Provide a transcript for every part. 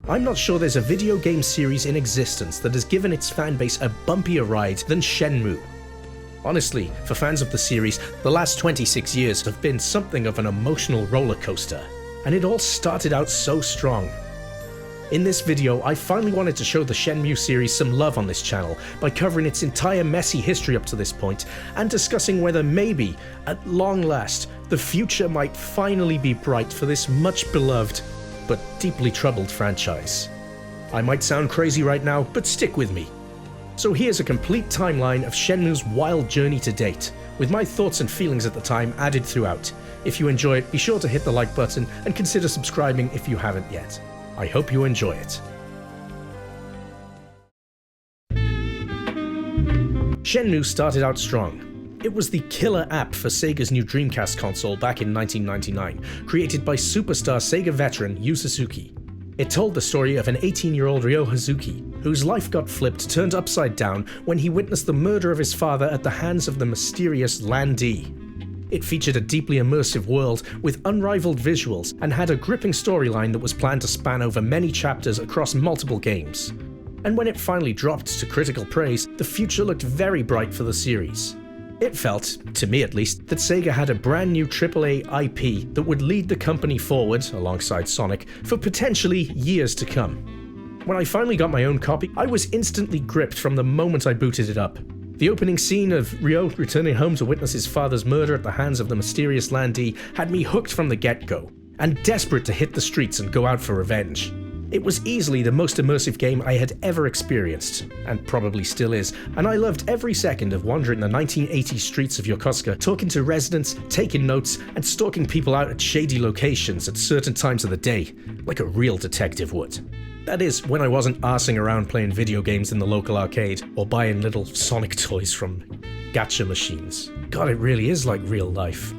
I'm not sure there's a video game series in existence that has given its fanbase a bumpier ride than Shenmue. Honestly, for fans of the series, the last 26 years have been something of an emotional roller coaster, and it all started out so strong. In this video, I finally wanted to show the Shenmue series some love on this channel by covering its entire messy history up to this point and discussing whether maybe, at long last, the future might finally be bright for this much beloved but deeply troubled franchise. I might sound crazy right now, but stick with me. So here's a complete timeline of Shenmue's wild journey to date, with my thoughts and feelings at the time added throughout. If you enjoy it, be sure to hit the like button and consider subscribing if you haven't yet. I hope you enjoy it. Shenmue started out strong. It was the killer app for Sega's new Dreamcast console back in 1999, created by superstar Sega veteran Yu Suzuki. It told the story of an 18-year-old Ryo Hazuki, whose life got turned upside down when he witnessed the murder of his father at the hands of the mysterious Lan Di. It featured a deeply immersive world with unrivaled visuals and had a gripping storyline that was planned to span over many chapters across multiple games. And when it finally dropped to critical praise, the future looked very bright for the series. It felt, to me at least, that Sega had a brand new AAA IP that would lead the company forward, alongside Sonic, for potentially years to come. When I finally got my own copy, I was instantly gripped from the moment I booted it up. The opening scene of Ryo returning home to witness his father's murder at the hands of the mysterious Lan Di had me hooked from the get-go, and desperate to hit the streets and go out for revenge. It was easily the most immersive game I had ever experienced, and probably still is, and I loved every second of wandering the 1980s streets of Yokosuka, talking to residents, taking notes, and stalking people out at shady locations at certain times of the day, like a real detective would. That is, when I wasn't arsing around playing video games in the local arcade, or buying little Sonic toys from gacha machines. God, it really is like real life.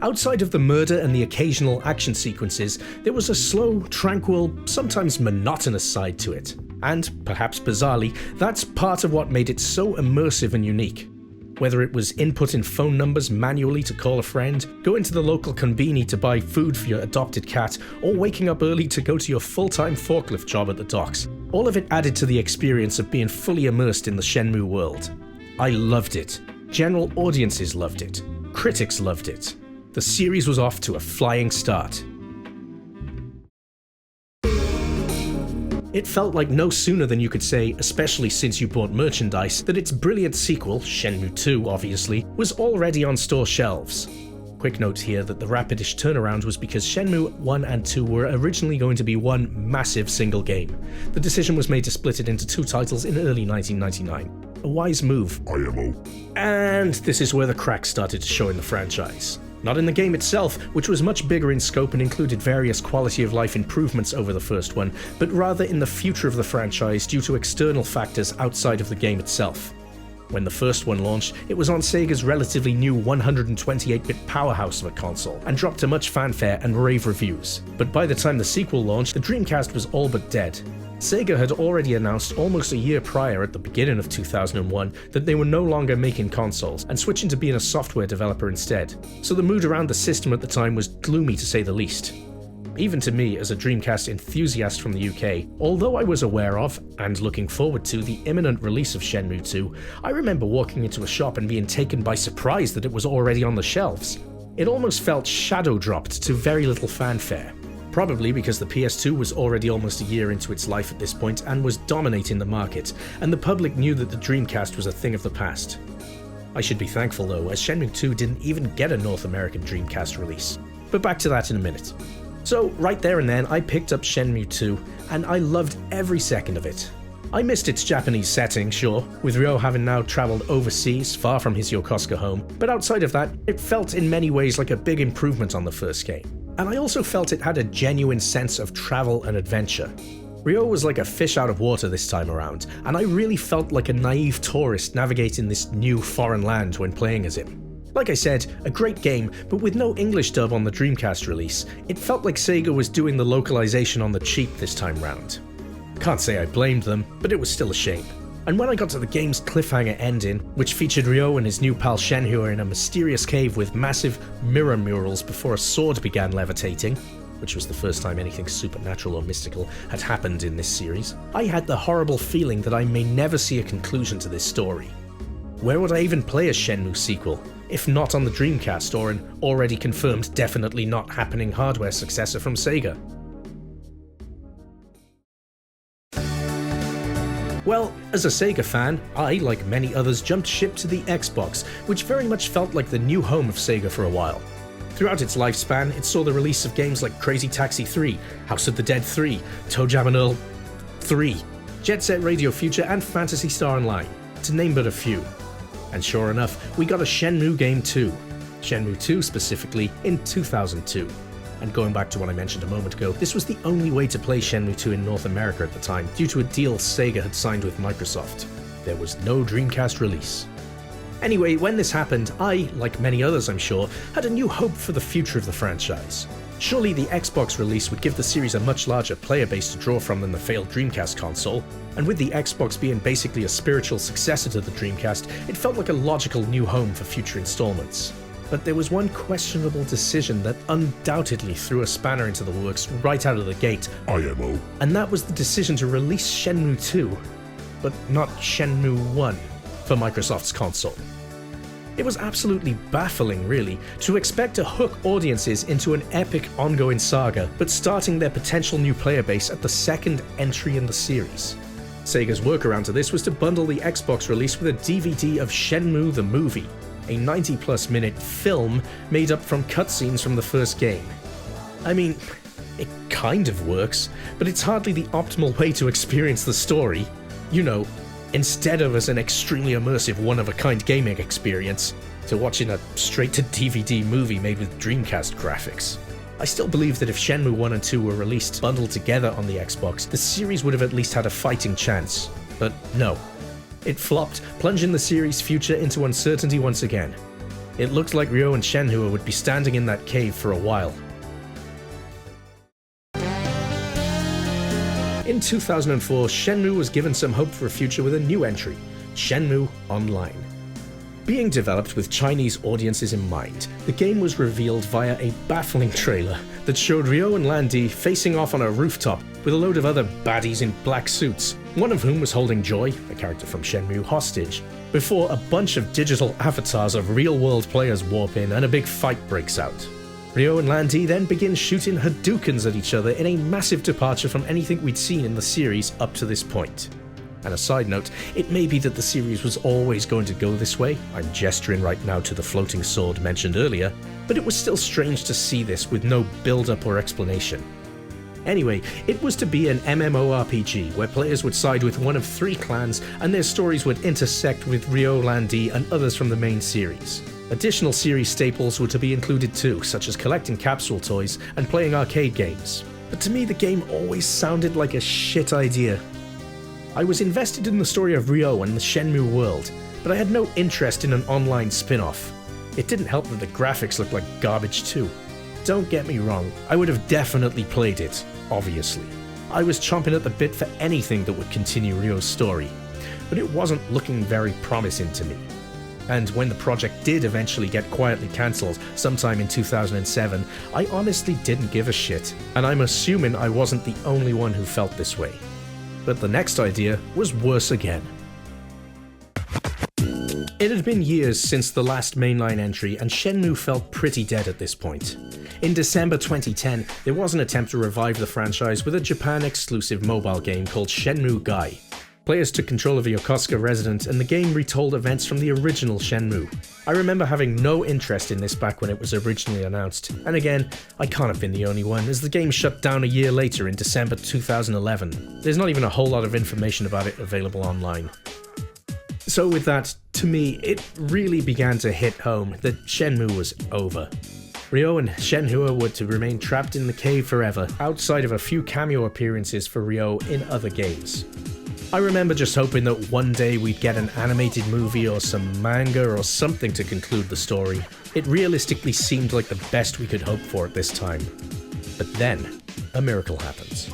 Outside of the murder and the occasional action sequences, there was a slow, tranquil, sometimes monotonous side to it. And, perhaps bizarrely, that's part of what made it so immersive and unique. Whether it was inputting phone numbers manually to call a friend, going to the local konbini to buy food for your adopted cat, or waking up early to go to your full-time forklift job at the docks, all of it added to the experience of being fully immersed in the Shenmue world. I loved it. General audiences loved it. Critics loved it. The series was off to a flying start. It felt like no sooner than you could say, especially since you bought merchandise, that its brilliant sequel, Shenmue 2 obviously, was already on store shelves. Quick note here that the rapidish turnaround was because Shenmue 1 and 2 were originally going to be one massive single game. The decision was made to split it into two titles in early 1999. A wise move. IMO. And this is where the cracks started to show in the franchise. Not in the game itself, which was much bigger in scope and included various quality of life improvements over the first one, but rather in the future of the franchise due to external factors outside of the game itself. When the first one launched, it was on Sega's relatively new 128-bit powerhouse of a console, and dropped to much fanfare and rave reviews. But by the time the sequel launched, the Dreamcast was all but dead. Sega had already announced almost a year prior, at the beginning of 2001, that they were no longer making consoles and switching to being a software developer instead, so the mood around the system at the time was gloomy to say the least. Even to me, as a Dreamcast enthusiast from the UK, although I was aware of, and looking forward to, the imminent release of Shenmue 2, I remember walking into a shop and being taken by surprise that it was already on the shelves. It almost felt shadow-dropped to very little fanfare. Probably because the PS2 was already almost a year into its life at this point and was dominating the market, and the public knew that the Dreamcast was a thing of the past. I should be thankful though, as Shenmue 2 didn't even get a North American Dreamcast release. But back to that in a minute. So, right there and then, I picked up Shenmue 2, and I loved every second of it. I missed its Japanese setting, sure, with Ryo having now travelled overseas, far from his Yokosuka home, but outside of that, it felt in many ways like a big improvement on the first game. And I also felt it had a genuine sense of travel and adventure. Ryo was like a fish out of water this time around, and I really felt like a naive tourist navigating this new foreign land when playing as him. Like I said, a great game, but with no English dub on the Dreamcast release, it felt like Sega was doing the localization on the cheap this time round. Can't say I blamed them, but it was still a shame. And when I got to the game's cliffhanger ending, which featured Ryo and his new pal Shenhua in a mysterious cave with massive mirror murals before a sword began levitating, which was the first time anything supernatural or mystical had happened in this series, I had the horrible feeling that I may never see a conclusion to this story. Where would I even play a Shenmue sequel, if not on the Dreamcast or an already confirmed definitely not happening hardware successor from Sega? Well, as a Sega fan, I, like many others, jumped ship to the Xbox, which very much felt like the new home of Sega for a while. Throughout its lifespan, it saw the release of games like Crazy Taxi 3, House of the Dead 3, ToeJam and Earl 3, Jet Set Radio Future, and Phantasy Star Online, to name but a few. And sure enough, we got a Shenmue game too. Shenmue 2 specifically, in 2002. And going back to what I mentioned a moment ago, this was the only way to play Shenmue 2 in North America at the time, due to a deal Sega had signed with Microsoft. There was no Dreamcast release. Anyway, when this happened, I, like many others I'm sure, had a new hope for the future of the franchise. Surely the Xbox release would give the series a much larger player base to draw from than the failed Dreamcast console, and with the Xbox being basically a spiritual successor to the Dreamcast, it felt like a logical new home for future installments. But there was one questionable decision that undoubtedly threw a spanner into the works right out of the gate. IMO. And that was the decision to release Shenmue 2, but not Shenmue 1, for Microsoft's console. It was absolutely baffling, really, to expect to hook audiences into an epic ongoing saga, but starting their potential new player base at the second entry in the series. Sega's workaround to this was to bundle the Xbox release with a DVD of Shenmue the Movie, a 90-plus minute film made up from cutscenes from the first game. I mean, it kind of works, but it's hardly the optimal way to experience the story. You know, instead of as an extremely immersive one-of-a-kind gaming experience, to watching a straight-to-DVD movie made with Dreamcast graphics. I still believe that if Shenmue 1 and 2 were released bundled together on the Xbox, the series would have at least had a fighting chance. But no. It flopped, plunging the series' future into uncertainty once again. It looked like Ryo and Shenhua would be standing in that cave for a while. In 2004, Shenmue was given some hope for a future with a new entry, Shenmue Online. Being developed with Chinese audiences in mind, the game was revealed via a baffling trailer that showed Ryo and Lan-Di facing off on a rooftop with a load of other baddies in black suits, one of whom was holding Joy, a character from Shenmue, hostage, before a bunch of digital avatars of real-world players warp in and a big fight breaks out. Ryo and Lan-Di then begin shooting Hadoukens at each other in a massive departure from anything we'd seen in the series up to this point. And a side note, it may be that the series was always going to go this way, I'm gesturing right now to the floating sword mentioned earlier, but it was still strange to see this with no build-up or explanation. Anyway, it was to be an MMORPG where players would side with one of 3 clans and their stories would intersect with Ryo, Lan-Di and others from the main series. Additional series staples were to be included too, such as collecting capsule toys and playing arcade games. But to me the game always sounded like a shit idea. I was invested in the story of Ryo and the Shenmue world, but I had no interest in an online spin-off. It didn't help that the graphics looked like garbage too. Don't get me wrong, I would have definitely played it, obviously. I was chomping at the bit for anything that would continue Ryo's story, but it wasn't looking very promising to me. And when the project did eventually get quietly cancelled sometime in 2007, I honestly didn't give a shit, and I'm assuming I wasn't the only one who felt this way. But the next idea was worse again. It had been years since the last mainline entry, and Shenmue felt pretty dead at this point. In December 2010, there was an attempt to revive the franchise with a Japan-exclusive mobile game called Shenmue Gai. Players took control of a Yokosuka resident, and the game retold events from the original Shenmue. I remember having no interest in this back when it was originally announced, and again, I can't have been the only one, as the game shut down a year later in December 2011. There's not even a whole lot of information about it available online. So with that, to me, it really began to hit home that Shenmue was over. Ryo and Shenhua were to remain trapped in the cave forever, outside of a few cameo appearances for Ryo in other games. I remember just hoping that one day we'd get an animated movie or some manga or something to conclude the story. It realistically seemed like the best we could hope for at this time. But then, a miracle happens.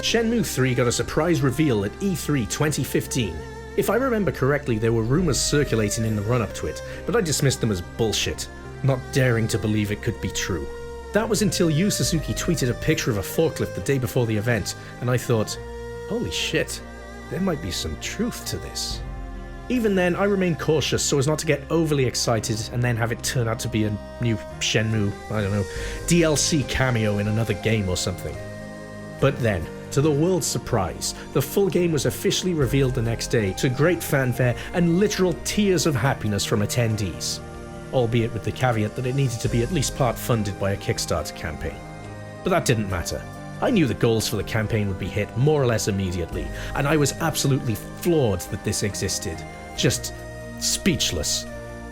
Shenmue 3 got a surprise reveal at E3 2015. If I remember correctly, there were rumours circulating in the run-up to it, but I dismissed them as bullshit. not daring to believe it could be true. That was until Yu Suzuki tweeted a picture of a forklift the day before the event, and I thought, holy shit, there might be some truth to this. Even then, I remained cautious so as not to get overly excited and then have it turn out to be a new Shenmue, I don't know, DLC cameo in another game or something. But then, to the world's surprise, the full game was officially revealed the next day to great fanfare and literal tears of happiness from attendees. Albeit with the caveat that it needed to be at least part funded by a Kickstarter campaign. But that didn't matter. I knew the goals for the campaign would be hit more or less immediately, and I was absolutely floored that this existed. Just speechless.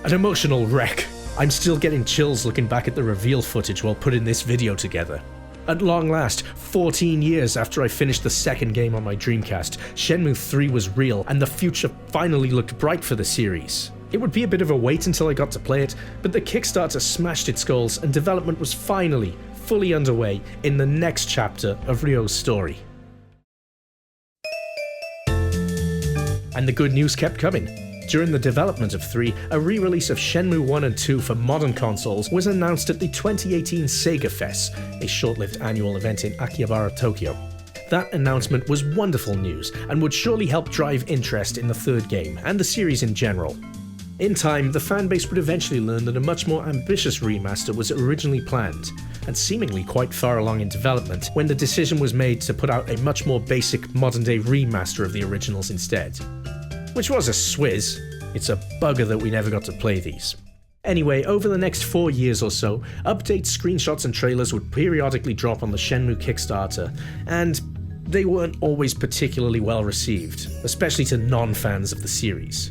An emotional wreck. I'm still getting chills looking back at the reveal footage while putting this video together. At long last, 14 years after I finished the second game on my Dreamcast, Shenmue 3 was real and the future finally looked bright for the series. It would be a bit of a wait until I got to play it, but the Kickstarter smashed its goals and development was finally, fully underway in the next chapter of Ryo's story. And the good news kept coming. During the development of 3, a re-release of Shenmue 1 and 2 for modern consoles was announced at the 2018 Sega Fest, a short-lived annual event in Akihabara, Tokyo. That announcement was wonderful news and would surely help drive interest in the third game and the series in general. In time, the fanbase would eventually learn that a much more ambitious remaster was originally planned, and seemingly quite far along in development when the decision was made to put out a much more basic modern-day remaster of the originals instead. Which was a swizz. It's a bugger that we never got to play these. Anyway, over the next 4 years or so, updates, screenshots and trailers would periodically drop on the Shenmue Kickstarter, and they weren't always particularly well received, especially to non-fans of the series.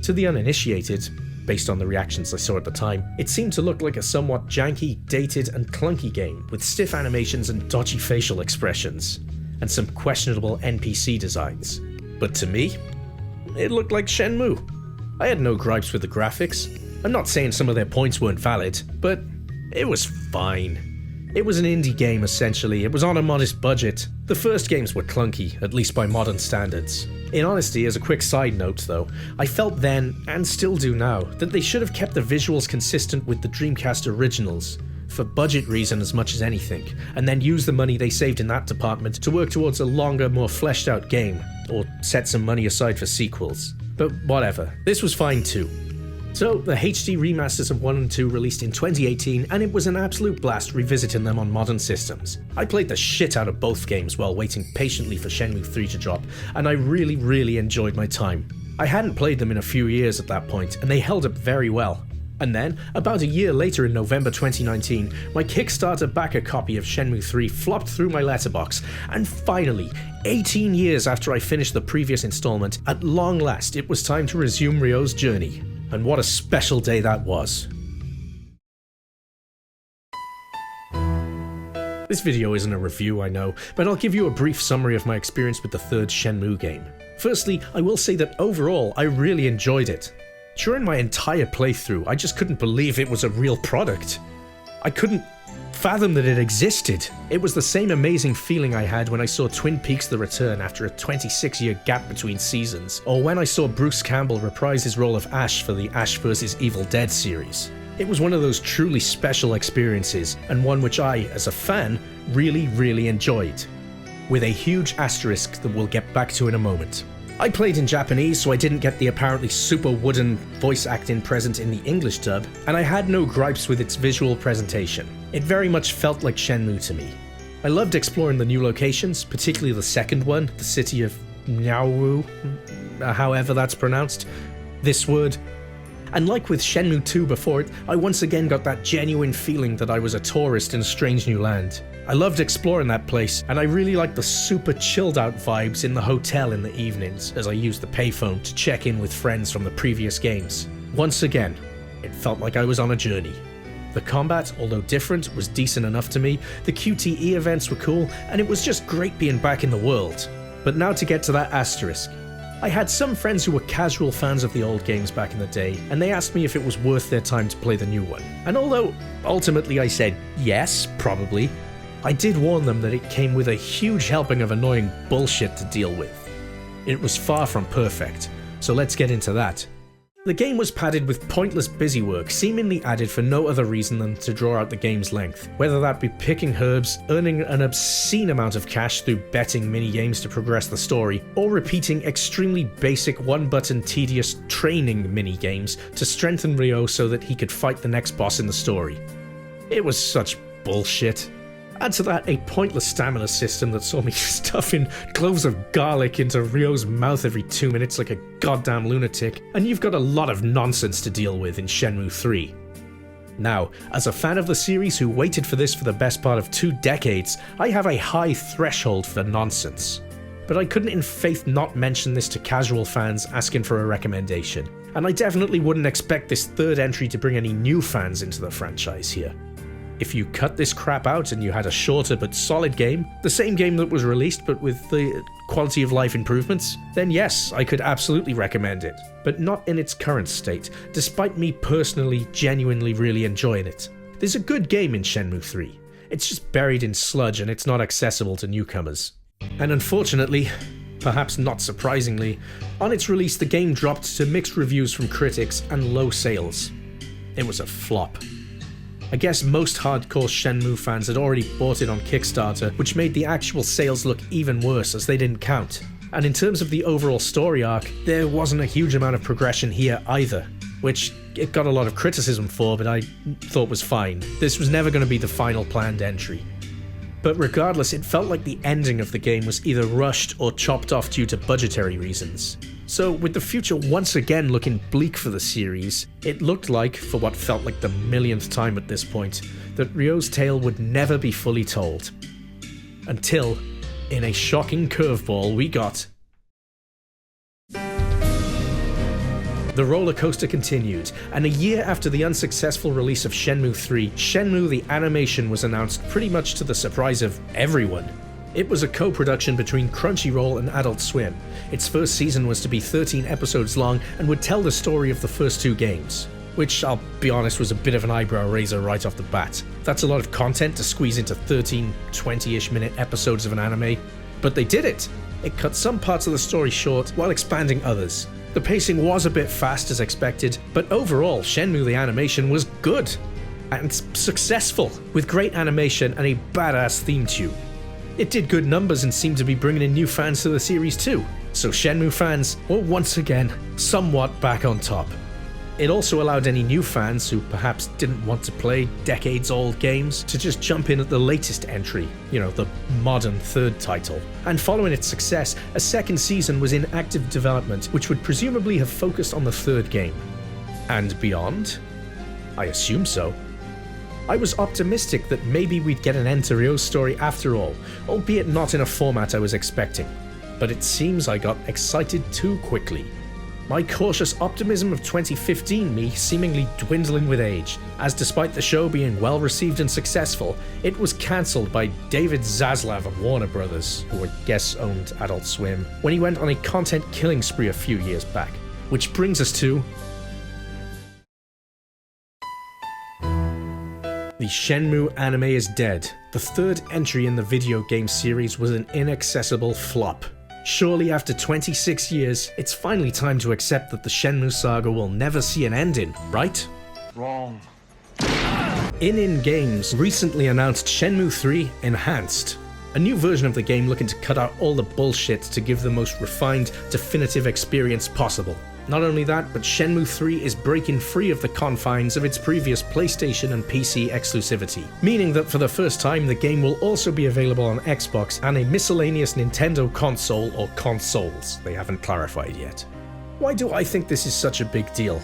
To the uninitiated, based on the reactions I saw at the time, it seemed to look like a somewhat janky, dated and clunky game with stiff animations and dodgy facial expressions, and some questionable NPC designs. But to me, it looked like Shenmue. I had no gripes with the graphics. I'm not saying some of their points weren't valid, but it was fine. It was an indie game essentially, it was on a modest budget. The first games were clunky, at least by modern standards. In honesty, as a quick side note though, I felt then, and still do now, that they should have kept the visuals consistent with the Dreamcast originals, for budget reason as much as anything, and then use the money they saved in that department to work towards a longer, more fleshed out game, or set some money aside for sequels. But whatever, this was fine too. So, the HD remasters of 1 and 2 released in 2018, and it was an absolute blast revisiting them on modern systems. I played the shit out of both games while waiting patiently for Shenmue 3 to drop, and I really enjoyed my time. I hadn't played them in a few years at that point, and they held up very well. And then, about a year later in November 2019, my Kickstarter backer copy of Shenmue 3 flopped through my letterbox, and finally, 18 years after I finished the previous installment, at long last it was time to resume Ryo's journey. And what a special day that was. This video isn't a review, I know, but I'll give you a brief summary of my experience with the third Shenmue game. Firstly, I will say that overall, I really enjoyed it. During my entire playthrough, I just couldn't believe it was a real product. I couldn't fathom that it existed. It was the same amazing feeling I had when I saw Twin Peaks: The Return after a 26-year gap between seasons, or when I saw Bruce Campbell reprise his role of Ash for the Ash vs. Evil Dead series. It was one of those truly special experiences, and one which I, as a fan, really enjoyed. With a huge asterisk that we'll get back to in a moment. I played in Japanese, so I didn't get the apparently super wooden voice acting present in the English dub, and I had no gripes with its visual presentation. It very much felt like Shenmue to me. I loved exploring the new locations, particularly the second one, the city of Niaowu, however that's pronounced. This word. And like with Shenmue 2 before it, I once again got that genuine feeling that I was a tourist in a strange new land. I loved exploring that place, and I really liked the super chilled out vibes in the hotel in the evenings as I used the payphone to check in with friends from the previous games. Once again, it felt like I was on a journey. The combat, although different, was decent enough to me, the QTE events were cool, and it was just great being back in the world. But now to get to that asterisk. I had some friends who were casual fans of the old games back in the day, and they asked me if it was worth their time to play the new one. And although ultimately I said yes, probably, I did warn them that it came with a huge helping of annoying bullshit to deal with. It was far from perfect, so let's get into that. The game was padded with pointless busywork, seemingly added for no other reason than to draw out the game's length, whether that be picking herbs, earning an obscene amount of cash through betting minigames to progress the story, or repeating extremely basic one-button tedious training minigames to strengthen Ryo so that he could fight the next boss in the story. It was such bullshit. Add to that a pointless stamina system that saw me stuffing cloves of garlic into Ryo's mouth every 2 minutes like a goddamn lunatic, and you've got a lot of nonsense to deal with in Shenmue 3. Now, as a fan of the series who waited for this for the best part of 2 decades, I have a high threshold for nonsense. But I couldn't in faith not mention this to casual fans asking for a recommendation, and I definitely wouldn't expect this third entry to bring any new fans into the franchise here. If you cut this crap out and you had a shorter but solid game, the same game that was released but with the quality of life improvements, then yes, I could absolutely recommend it, but not in its current state, despite me personally genuinely really enjoying it. There's a good game in Shenmue 3, it's just buried in sludge and it's not accessible to newcomers. And unfortunately, perhaps not surprisingly, on its release the game dropped to mixed reviews from critics and low sales. It was a flop. I guess most hardcore Shenmue fans had already bought it on Kickstarter, which made the actual sales look even worse as they didn't count. And in terms of the overall story arc, there wasn't a huge amount of progression here either, which it got a lot of criticism for, but I thought was fine. This was never going to be the final planned entry. But regardless, it felt like the ending of the game was either rushed or chopped off due to budgetary reasons. So with the future once again looking bleak for the series, it looked like, for what felt like the millionth time at this point, that Ryo's tale would never be fully told. Until, in a shocking curveball, we got... The roller coaster continued, and a year after the unsuccessful release of Shenmue 3, Shenmue The Animation was announced pretty much to the surprise of everyone. It was a co-production between Crunchyroll and Adult Swim. Its first season was to be 13 episodes long and would tell the story of the first 2 games, which, I'll be honest, was a bit of an eyebrow raiser right off the bat. That's a lot of content to squeeze into 13, 20-ish minute episodes of an anime, but they did it! It cut some parts of the story short while expanding others. The pacing was a bit fast as expected, but overall, Shenmue The Animation was good and successful, with great animation and a badass theme tune. It did good numbers and seemed to be bringing in new fans to the series too, so Shenmue fans were once again somewhat back on top. It also allowed any new fans who perhaps didn't want to play decades-old games to just jump in at the latest entry, the modern third title. And following its success, a second season was in active development, which would presumably have focused on the third game. And beyond? I assume so. I was optimistic that maybe we'd get an end to Ryo's story after all, albeit not in a format I was expecting. But it seems I got excited too quickly. My cautious optimism of 2015 me seemingly dwindling with age, as despite the show being well received and successful, it was cancelled by David Zaslav of Warner Brothers, who I guess owned Adult Swim, when he went on a content killing spree a few years back. Which brings us to... The Shenmue anime is dead. The third entry in the video game series was an inaccessible flop. Surely after 26 years, it's finally time to accept that the Shenmue saga will never see an ending, right? Wrong. ININ Games recently announced Shenmue 3 Enhanced, a new version of the game looking to cut out all the bullshit to give the most refined, definitive experience possible. Not only that, but Shenmue 3 is breaking free of the confines of its previous PlayStation and PC exclusivity, meaning that for the first time the game will also be available on Xbox and a miscellaneous Nintendo console or consoles, they haven't clarified yet. Why do I think this is such a big deal?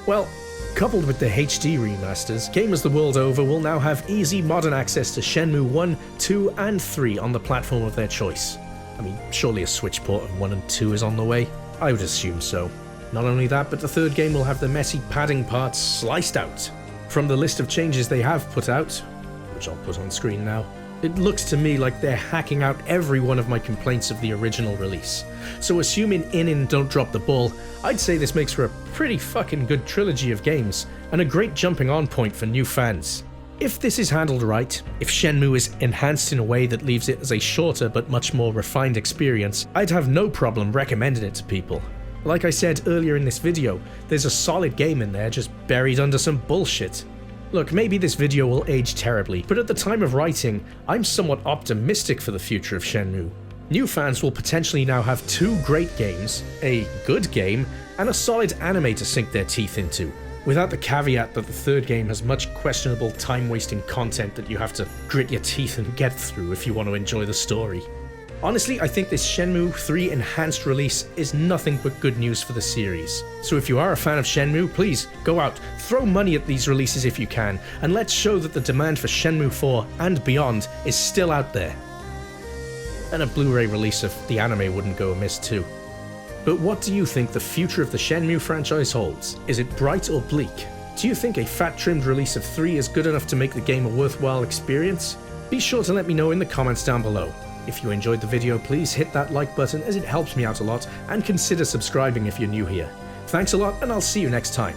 Well, coupled with the HD remasters, gamers the world over will now have easy modern access to Shenmue 1, 2 and 3 on the platform of their choice. I mean, surely a Switch port of 1 and 2 is on the way? I would assume so. Not only that, but the third game will have the messy padding parts sliced out. From the list of changes they have put out, which I'll put on screen now, it looks to me like they're hacking out every one of my complaints of the original release. So assuming ININ don't drop the ball, I'd say this makes for a pretty fucking good trilogy of games, and a great jumping on point for new fans. If this is handled right, if Shenmue is enhanced in a way that leaves it as a shorter but much more refined experience, I'd have no problem recommending it to people. Like I said earlier in this video, there's a solid game in there just buried under some bullshit. Look, maybe this video will age terribly, but at the time of writing, I'm somewhat optimistic for the future of Shenmue. New fans will potentially now have 2 great games, a good game, and a solid anime to sink their teeth into, without the caveat that the 3rd game has much questionable time-wasting content that you have to grit your teeth and get through if you want to enjoy the story. Honestly, I think this Shenmue 3 Enhanced release is nothing but good news for the series. So if you are a fan of Shenmue, please go out, throw money at these releases if you can, and let's show that the demand for Shenmue 4 and beyond is still out there. And a Blu-ray release of the anime wouldn't go amiss too. But what do you think the future of the Shenmue franchise holds? Is it bright or bleak? Do you think a fat-trimmed release of 3 is good enough to make the game a worthwhile experience? Be sure to let me know in the comments down below. If you enjoyed the video, please hit that like button as it helps me out a lot, and consider subscribing if you're new here. Thanks a lot, and I'll see you next time.